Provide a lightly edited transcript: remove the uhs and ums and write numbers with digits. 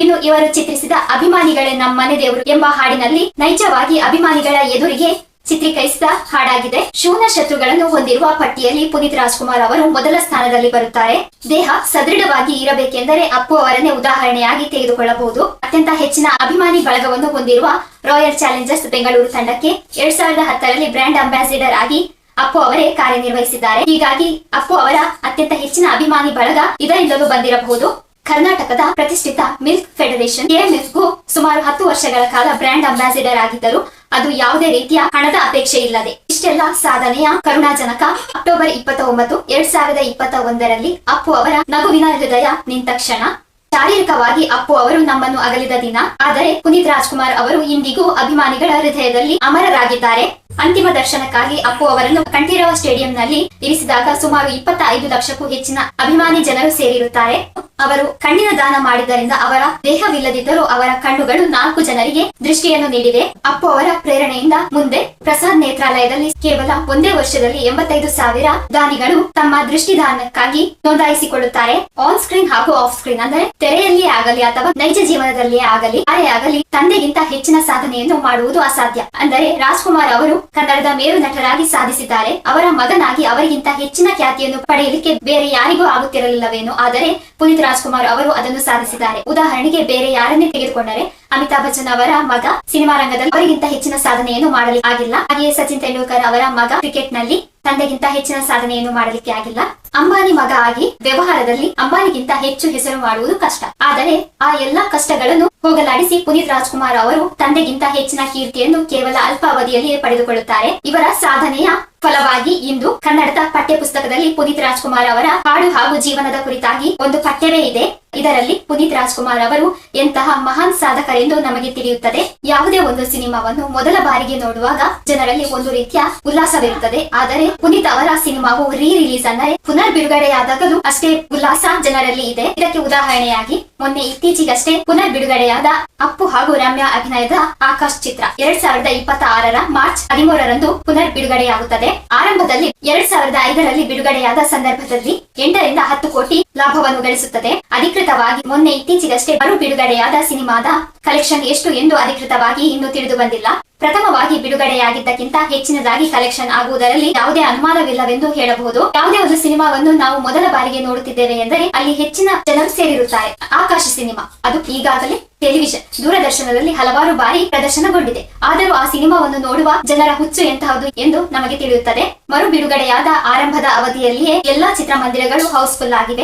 ಇನ್ನು ಇವರು ಚಿತ್ರಿಸಿದ ಅಭಿಮಾನಿಗಳೇ ನಮ್ಮ ಮನೆ ದೇವರು ಎಂಬ ಹಾಡಿನಲ್ಲಿ ನೈಜವಾಗಿ ಅಭಿಮಾನಿಗಳ ಎದುರಿಗೆ ಚಿತ್ರೀಕರಿಸಿದ ಹಾಡಾಗಿದೆ. ಶೂನ ಶತ್ರುಗಳನ್ನು ಹೊಂದಿರುವ ಪಟ್ಟಿಯಲ್ಲಿ ಪುನೀತ್ ರಾಜ್ಕುಮಾರ್ ಅವರು ಮೊದಲ ಸ್ಥಾನದಲ್ಲಿ ಬರುತ್ತಾರೆ. ದೇಹ ಸದೃಢವಾಗಿ ಇರಬೇಕೆಂದರೆ ಅಪ್ಪು ಅವರನ್ನೇ ಉದಾಹರಣೆಯಾಗಿ ತೆಗೆದುಕೊಳ್ಳಬಹುದು. ಅತ್ಯಂತ ಹೆಚ್ಚಿನ ಅಭಿಮಾನಿ ಬಳಗವನ್ನು ಹೊಂದಿರುವ ರಾಯಲ್ ಚಾಲೆಂಜರ್ಸ್ ಬೆಂಗಳೂರು ತಂಡಕ್ಕೆ 2010ರಲ್ಲಿ ಬ್ರಾಂಡ್ ಅಂಬಾಸಿಡರ್ ಆಗಿ ಅಪ್ಪು ಅವರೇ ಕಾರ್ಯನಿರ್ವಹಿಸಿದ್ದಾರೆ. ಹೀಗಾಗಿ ಅಪ್ಪು ಅವರ ಅತ್ಯಂತ ಹೆಚ್ಚಿನ ಅಭಿಮಾನಿ ಬಳಗ ಇದರಿಂದಲೂ ಬಂದಿರಬಹುದು. ಕರ್ನಾಟಕದ ಪ್ರತಿಷ್ಠಿತ ಮಿಲ್ಕ್ ಫೆಡರೇಷನ್ ಕೆಎಂಎಫ್ಗೂ ಸುಮಾರು 10 ವರ್ಷಗಳ ಕಾಲ ಬ್ರಾಂಡ್ ಅಂಬಾಸಿಡರ್ ಆಗಿದ್ದರು. ಅದು ಯಾವುದೇ ರೀತಿಯ ಹಣದ ಅಪೇಕ್ಷೆ ಇಲ್ಲದೆ. ಇಷ್ಟೆಲ್ಲ ಸಾಧನೆಯ ಕರುಣಾಜನಕ ಅಕ್ಟೋಬರ್ 29, 2021ರಲ್ಲಿ ಅಪ್ಪು ಅವರ ನಗುವಿನ ಹೃದಯ ನಿಂತ ಕ್ಷಣ. ಶಾರೀರಿಕವಾಗಿ ಅಪ್ಪು ಅವರು ನಮ್ಮನ್ನು ಅಗಲಿದ ದಿನ. ಆದರೆ ಪುನೀತ್ ರಾಜ್ಕುಮಾರ್ ಅವರು ಇಂದಿಗೂ ಅಭಿಮಾನಿಗಳ ಹೃದಯದಲ್ಲಿ ಅಮರರಾಗಿದ್ದಾರೆ. ಅಂತಿಮ ದರ್ಶನಕ್ಕಾಗಿ ಅಪ್ಪು ಅವರನ್ನು ಕಂಠೀರವ ಸ್ಟೇಡಿಯಂನಲ್ಲಿ ಇರಿಸಿದಾಗ ಸುಮಾರು 25 ಲಕ್ಷಕ್ಕೂ ಹೆಚ್ಚಿನ ಅಭಿಮಾನಿ ಜನರು ಸೇರಿರುತ್ತಾರೆ. ಅವರು ಕಣ್ಣಿನ ದಾನ ಮಾಡಿದ್ದರಿಂದ ಅವರ ದೇಹವಿಲ್ಲದಿದ್ದರೂ ಅವರ ಕಣ್ಣುಗಳು 4 ಜನರಿಗೆ ದೃಷ್ಟಿಯನ್ನು ನೀಡಿವೆ. ಅಪ್ಪು ಅವರ ಪ್ರೇರಣೆಯಿಂದ ಮುಂದೆ ಪ್ರಸಾದ್ ನೇತ್ರಾಲಯದಲ್ಲಿ ಕೇವಲ ಒಂದೇ ವರ್ಷದಲ್ಲಿ 85,000 ದಾನಿಗಳು ತಮ್ಮ ದೃಷ್ಟಿದಾನಕ್ಕಾಗಿ ನೋಂದಾಯಿಸಿಕೊಳ್ಳುತ್ತಾರೆ. ಆನ್ ಸ್ಕ್ರೀನ್ ಹಾಗೂ ಆಫ್ ಸ್ಕ್ರೀನ್ ಅಂದರೆ ತೆರೆಯಲ್ಲಿಯೇ ಆಗಲಿ ಅಥವಾ ನೈಜ ಜೀವನದಲ್ಲಿಯೇ ಆಗಲಿ ಯಾರೇ ಆಗಲಿ ತಂದೆಗಿಂತ ಹೆಚ್ಚಿನ ಸಾಧನೆಯನ್ನು ಮಾಡುವುದು ಅಸಾಧ್ಯ. ಅಂದರೆ ರಾಜ್ಕುಮಾರ್ ಅವರು ಕನ್ನಡದ ಮೇರು ನಟರಾಗಿ ಸಾಧಿಸಿದ್ದಾರೆ. ಅವರ ಮಗನಾಗಿ ಅವರಿಗಿಂತ ಹೆಚ್ಚಿನ ಖ್ಯಾತಿಯನ್ನು ಪಡೆಯಲಿಕ್ಕೆ ಬೇರೆ ಯಾರಿಗೂ ಆಗುತ್ತಿರಲಿಲ್ಲವೇನೋ. ಆದರೆ ಪುನೀತ್ ರಾಜ್ಕುಮಾರ್ ಅವರು ಅದನ್ನು ಸಾಧಿಸಿದ್ದಾರೆ. ಉದಾಹರಣೆಗೆ ಬೇರೆ ಯಾರನ್ನೇ ತೆಗೆದುಕೊಂಡರೆ ಅಮಿತಾಬ್ ಬಚ್ಚನ್ ಅವರ ಮಗ ಸಿನಿಮಾ ರಂಗದಲ್ಲಿ ಅವರಿಗಿಂತ ಹೆಚ್ಚಿನ ಸಾಧನೆಯನ್ನು ಮಾಡಲಿಕ್ಕೆ ಆಗಿಲ್ಲ. ಹಾಗೆಯೇ ಸಚಿನ್ ತೆಂಡೂಲ್ಕರ್ ಅವರ ಮಗ ಕ್ರಿಕೆಟ್ ನಲ್ಲಿ ತಂದೆಗಿಂತ ಹೆಚ್ಚಿನ ಸಾಧನೆಯನ್ನು ಮಾಡಲಿಕ್ಕೆ ಆಗಿಲ್ಲ. ಅಂಬಾನಿ ಮಗ ಆಗಿ ವ್ಯವಹಾರದಲ್ಲಿ ಅಂಬಾನಿಗಿಂತ ಹೆಚ್ಚು ಹೆಸರು ಮಾಡುವುದು ಕಷ್ಟ. ಆದರೆ ಆ ಎಲ್ಲಾ ಕಷ್ಟಗಳನ್ನು ಹೋಗಲಾಡಿಸಿ ಪುನೀತ್ ರಾಜ್ಕುಮಾರ್ ಅವರು ತಂದೆಗಿಂತ ಹೆಚ್ಚಿನ ಕೀರ್ತಿಯನ್ನು ಕೇವಲ ಅಲ್ಪಾವಧಿಯಲ್ಲಿಯೇ ಪಡೆದುಕೊಳ್ಳುತ್ತಾರೆ. ಇವರ ಸಾಧನೆಯ ಫಲವಾಗಿ ಇಂದು ಕನ್ನಡದ ಪಠ್ಯ ಪುಸ್ತಕದಲ್ಲಿ ಪುನೀತ್ ರಾಜ್ಕುಮಾರ್ ಅವರ ಹಾಡು ಹಾಗೂ ಜೀವನದ ಕುರಿತಾಗಿ ಒಂದು ಪಠ್ಯವೇ ಇದೆ. ಇದರಲ್ಲಿ ಪುನೀತ್ ರಾಜ್ಕುಮಾರ್ ಅವರು ಎಂತಹ ಮಹಾನ್ ಸಾಧಕರೆಂದು ನಮಗೆ ತಿಳಿಯುತ್ತದೆ. ಯಾವುದೇ ಒಂದು ಸಿನಿಮಾವನ್ನು ಮೊದಲ ಬಾರಿಗೆ ನೋಡುವಾಗ ಜನರಲ್ಲಿ ಒಂದು ರೀತಿಯ ಉಲ್ಲಾಸವಿರುತ್ತದೆ. ಆದರೆ ಪುನೀತ್ ಅವರ ಸಿನಿಮಾವು ರಿಲೀಸ್ ಅಂದರೆ ಪುನರ್ ಬಿಡುಗಡೆಯಾದಾಗಲೂ ಅಷ್ಟೇ ಉಲ್ಲಾಸ ಜನರಲ್ಲಿ ಇದೆ. ಇದಕ್ಕೆ ಉದಾಹರಣೆಯಾಗಿ ಮೊನ್ನೆ ಇತ್ತೀಚೆಗಷ್ಟೇ ಪುನರ್ ಬಿಡುಗಡೆಯಾದ ಅಪ್ಪು ಹಾಗೂ ರಮ್ಯಾ ಅಭಿನಯದ ಆಕಾಶ್ ಚಿತ್ರ 2026ರ ಮಾರ್ಚ್ 13ರಂದು ಪುನರ್ ಬಿಡುಗಡೆಯಾಗುತ್ತದೆ. ಆರಂಭದಲ್ಲಿ 2005ರಲ್ಲಿ ಬಿಡುಗಡೆಯಾದ ಸಂದರ್ಭದಲ್ಲಿ 8 ರಿಂದ 10 ಕೋಟಿ ಲಾಭವನ್ನು ಗಳಿಸುತ್ತದೆ. ಅಧಿಕೃತವಾಗಿ ಮೊನ್ನೆ ಇತ್ತೀಚೆಗಷ್ಟೇ ಮರು ಬಿಡುಗಡೆಯಾದ ಸಿನಿಮಾದ ಕಲೆಕ್ಷನ್ ಎಷ್ಟು ಎಂದು ಅಧಿಕೃತವಾಗಿ ಇನ್ನೂ ತಿಳಿದು ಬಂದಿಲ್ಲ. ಪ್ರಥಮವಾಗಿ ಬಿಡುಗಡೆಯಾಗಿದ್ದಕ್ಕಿಂತ ಹೆಚ್ಚಿನದಾಗಿ ಕಲೆಕ್ಷನ್ ಆಗುವುದರಲ್ಲಿ ಯಾವುದೇ ಅನುಮಾನವಿಲ್ಲವೆಂದು ಹೇಳಬಹುದು. ಯಾವುದೇ ಒಂದು ಸಿನಿಮಾವನ್ನು ನಾವು ಮೊದಲ ಬಾರಿಗೆ ನೋಡುತ್ತಿದ್ದೇವೆ ಎಂದರೆ ಅಲ್ಲಿ ಹೆಚ್ಚಿನ ಜನರು ಸೇರಿರುತ್ತಾರೆ. ಆಕಾಶ ಸಿನಿಮಾ ಅದು ಈಗಾಗಲೇ ಟೆಲಿವಿಷನ್ ದೂರದರ್ಶನದಲ್ಲಿ ಹಲವಾರು ಬಾರಿ ಪ್ರದರ್ಶನಗೊಂಡಿದೆ. ಆದರೂ ಆ ಸಿನಿಮಾವನ್ನು ನೋಡುವ ಜನರ ಹುಚ್ಚು ಎಂತಹದ್ದು ಎಂದು ನಮಗೆ ತಿಳಿಯುತ್ತದೆ. ಮರು ಬಿಡುಗಡೆಯಾದ ಆರಂಭದ ಅವಧಿಯಲ್ಲಿಯೇ ಎಲ್ಲಾ ಚಿತ್ರಮಂದಿರಗಳು ಹೌಸ್ಫುಲ್ ಆಗಿವೆ.